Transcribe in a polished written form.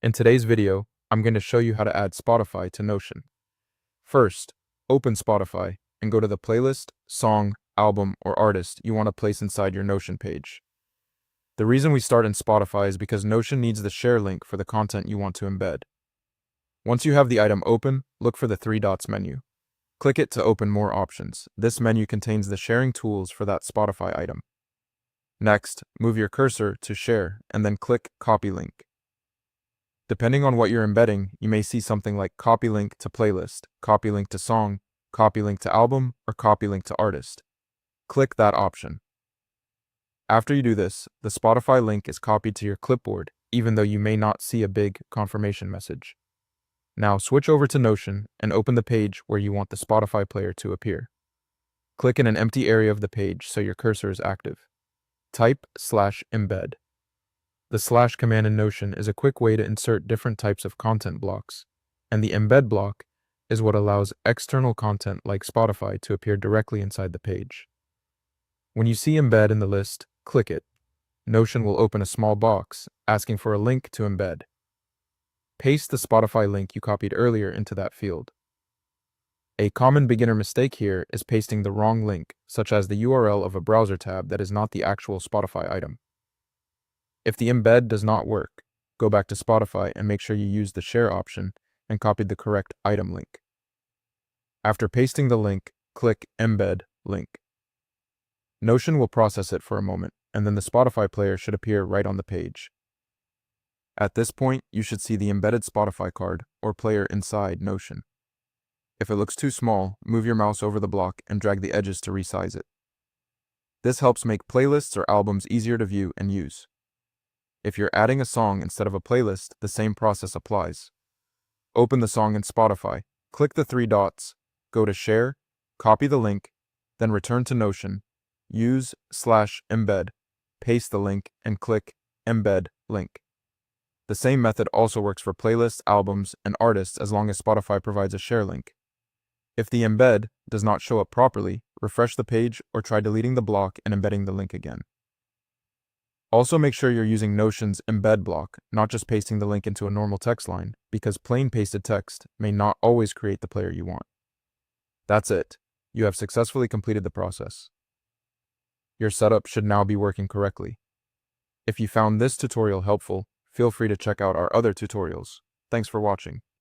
In today's video, I'm going to show you how to add Spotify to Notion. First, open Spotify and go to the playlist, song, album, or artist you want to place inside your Notion page. The reason we start in Spotify is because Notion needs the share link for the content you want to embed. Once you have the item open, look for the three dots menu. Click it to open more options. This menu contains the sharing tools for that Spotify item. Next, move your cursor to Share and then click Copy Link. Depending on what you're embedding, you may see something like Copy Link to Playlist, Copy Link to Song, Copy Link to Album, or Copy Link to Artist. Click that option. After you do this, the Spotify link is copied to your clipboard, even though you may not see a big confirmation message. Now switch over to Notion and open the page where you want the Spotify player to appear. Click in an empty area of the page so your cursor is active. Type /embed. The / command in Notion is a quick way to insert different types of content blocks, and the embed block is what allows external content like Spotify to appear directly inside the page. When you see embed in the list, click it. Notion will open a small box asking for a link to embed. Paste the Spotify link you copied earlier into that field. A common beginner mistake here is pasting the wrong link, such as the URL of a browser tab that is not the actual Spotify item. If the embed does not work, go back to Spotify and make sure you use the share option and copied the correct item link. After pasting the link, click Embed Link. Notion will process it for a moment, and then the Spotify player should appear right on the page. At this point, you should see the embedded Spotify card or player inside Notion. If it looks too small, move your mouse over the block and drag the edges to resize it. This helps make playlists or albums easier to view and use. If you're adding a song instead of a playlist, the same process applies. Open the song in Spotify, click the three dots, go to Share, copy the link, then return to Notion, use /embed, paste the link, and click Embed Link. The same method also works for playlists, albums, and artists as long as Spotify provides a share link. If the embed does not show up properly, refresh the page or try deleting the block and embedding the link again. Also make sure you're using Notion's embed block, not just pasting the link into a normal text line, because plain pasted text may not always create the player you want. That's it. You have successfully completed the process. Your setup should now be working correctly. If you found this tutorial helpful, feel free to check out our other tutorials. Thanks for watching.